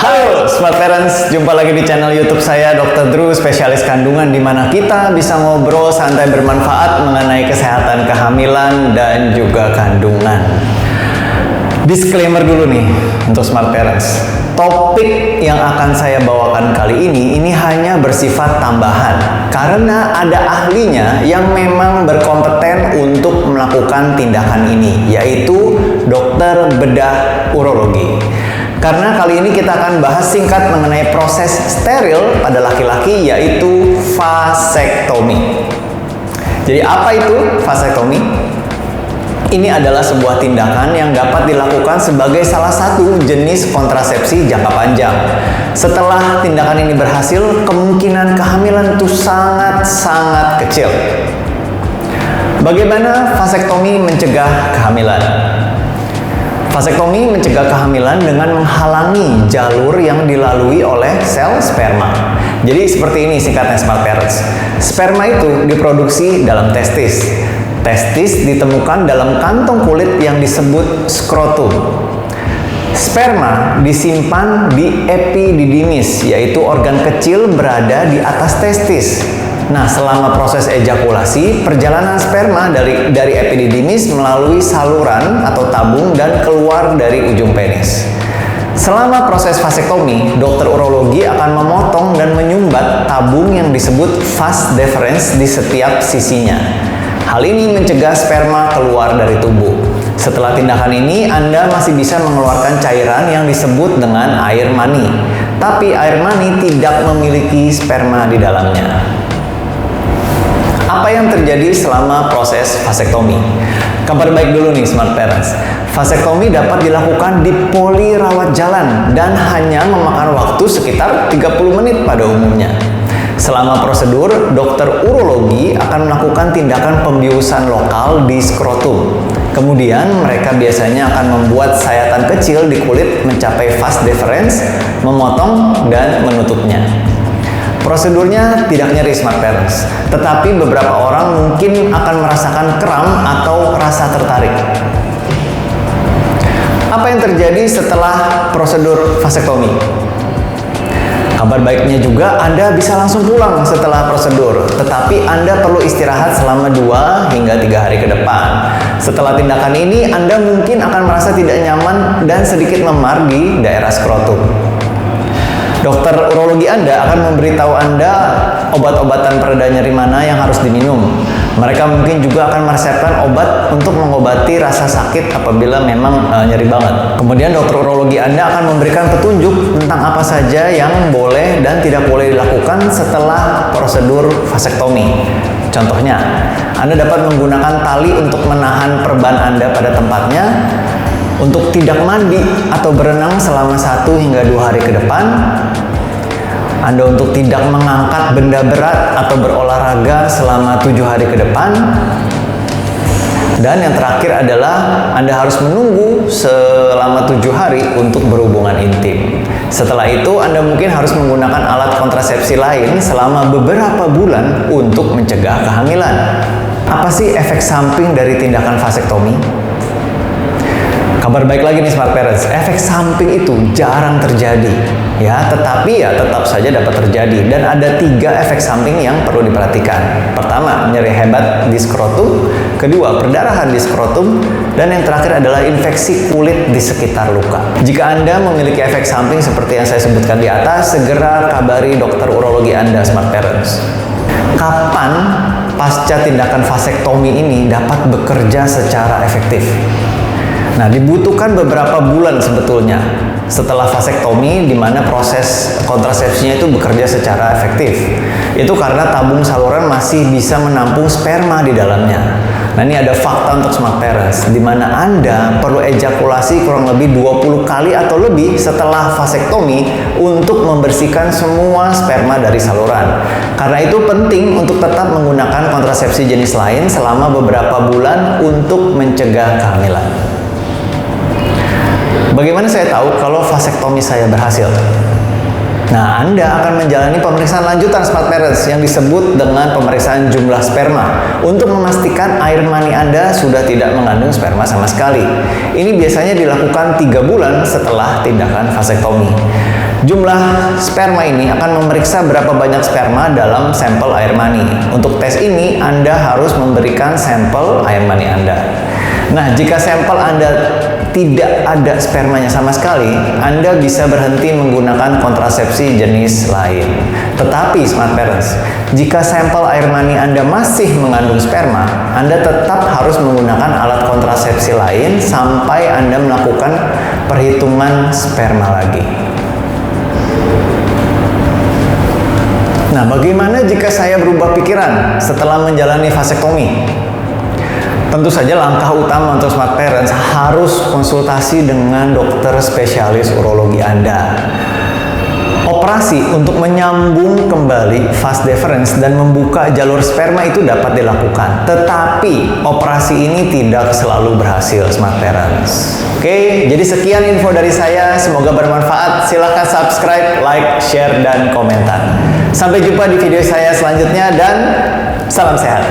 Halo Smart Parents, jumpa lagi di channel YouTube saya Dr. Drew, spesialis kandungan, di mana kita bisa ngobrol santai bermanfaat mengenai kesehatan kehamilan dan juga kandungan. Disclaimer dulu nih untuk Smart Parents. Topik yang akan saya bawakan kali ini hanya bersifat tambahan karena ada ahlinya yang memang berkompeten untuk melakukan tindakan ini, yaitu dokter bedah urologi. Karena kali ini kita akan bahas singkat mengenai proses steril pada laki-laki, yaitu vasektomi. Jadi apa itu vasektomi? Ini adalah sebuah tindakan yang dapat dilakukan sebagai salah satu jenis kontrasepsi jangka panjang. Setelah tindakan ini berhasil, kemungkinan kehamilan itu sangat-sangat kecil. Bagaimana vasektomi mencegah kehamilan? Vasektomi mencegah kehamilan dengan menghalangi jalur yang dilalui oleh sel sperma. Jadi seperti ini singkatnya Smart Parents. Sperma itu diproduksi dalam testis. Testis ditemukan dalam kantong kulit yang disebut skrotum. Sperma disimpan di epididymis, yaitu organ kecil berada di atas testis. Nah, selama proses ejakulasi, perjalanan sperma dari epididymis melalui saluran atau tabung dan keluar dari ujung penis. Selama proses vasektomi, dokter urologi akan memotong dan menyumbat tabung yang disebut vas deferens di setiap sisinya. Hal ini mencegah sperma keluar dari tubuh. Setelah tindakan ini, Anda masih bisa mengeluarkan cairan yang disebut dengan air mani. Tapi air mani tidak memiliki sperma di dalamnya. Apa yang terjadi selama proses vasektomi? Kabar baik dulu nih Smart Parents. Vasektomi dapat dilakukan di poli rawat jalan dan hanya memakan waktu sekitar 30 menit pada umumnya. Selama prosedur, dokter urologi akan melakukan tindakan pembiusan lokal di skrotum. Kemudian, mereka biasanya akan membuat sayatan kecil di kulit mencapai vas deferens, memotong dan menutupnya. Prosedurnya tidak nyeri Smart Parents, tetapi beberapa orang mungkin akan merasakan kram atau rasa tertarik. Apa yang terjadi setelah prosedur vasektomi? Kabar baiknya juga Anda bisa langsung pulang setelah prosedur, tetapi Anda perlu istirahat selama 2 hingga 3 hari ke depan. Setelah tindakan ini, Anda mungkin akan merasa tidak nyaman dan sedikit memar di daerah skrotum. Dokter urologi Anda akan memberitahu Anda obat-obatan pereda nyeri mana yang harus diminum. Mereka mungkin juga akan meresepkan obat untuk mengobati rasa sakit apabila memang nyeri banget. Kemudian dokter urologi Anda akan memberikan petunjuk tentang apa saja yang boleh dan tidak boleh dilakukan setelah prosedur vasektomi. Contohnya, Anda dapat menggunakan tali untuk menahan perban Anda pada tempatnya, untuk tidak mandi atau berenang selama 1 hingga 2 hari ke depan, Anda untuk tidak mengangkat benda berat atau berolahraga selama 7 hari ke depan, dan yang terakhir adalah Anda harus menunggu selama 7 hari untuk berhubungan intim. Setelah itu, Anda mungkin harus menggunakan alat kontrasepsi lain selama beberapa bulan untuk mencegah kehamilan. Apa sih efek samping dari tindakan vasektomi? Kabar baik lagi nih Smart Parents, efek samping itu jarang terjadi, ya, tetapi ya tetap saja dapat terjadi, dan ada 3 efek samping yang perlu diperhatikan. Pertama, nyeri hebat di skrotum. Kedua, perdarahan di skrotum. Dan yang terakhir adalah infeksi kulit di sekitar luka. Jika Anda memiliki efek samping seperti yang saya sebutkan di atas, segera kabari dokter urologi Anda, Smart Parents. Kapan pasca tindakan vasektomi ini dapat bekerja secara efektif? Nah, dibutuhkan beberapa bulan sebetulnya setelah vasektomi, di mana proses kontrasepsinya itu bekerja secara efektif. Itu karena tabung saluran masih bisa menampung sperma di dalamnya. Nah, ini ada fakta untuk Smart Parents, di mana Anda perlu ejakulasi kurang lebih 20 kali atau lebih setelah vasektomi untuk membersihkan semua sperma dari saluran. Karena itu penting untuk tetap menggunakan kontrasepsi jenis lain selama beberapa bulan untuk mencegah kehamilan. Bagaimana saya tahu kalau vasektomi saya berhasil? Nah, Anda akan menjalani pemeriksaan lanjutan Smart Parents yang disebut dengan pemeriksaan jumlah sperma untuk memastikan air mani Anda sudah tidak mengandung sperma sama sekali. Ini biasanya dilakukan 3 bulan setelah tindakan vasektomi. Jumlah sperma ini akan memeriksa berapa banyak sperma dalam sampel air mani. Untuk tes ini, Anda harus memberikan sampel air mani Anda. Nah, jika sampel Anda tidak ada spermanya sama sekali, Anda bisa berhenti menggunakan kontrasepsi jenis lain. Tetapi, Smart Parents, jika sampel air mani Anda masih mengandung sperma, Anda tetap harus menggunakan alat kontrasepsi lain sampai Anda melakukan perhitungan sperma lagi. Nah, bagaimana jika saya berubah pikiran setelah menjalani vasektomi? Tentu saja langkah utama untuk Smart Parents harus konsultasi dengan dokter spesialis urologi Anda. Operasi untuk menyambung kembali vas deferens dan membuka jalur sperma itu dapat dilakukan. Tetapi operasi ini tidak selalu berhasil, Smart Parents. Oke, jadi sekian info dari saya. Semoga bermanfaat. Silahkan subscribe, like, share, dan komentar. Sampai jumpa di video saya selanjutnya dan salam sehat.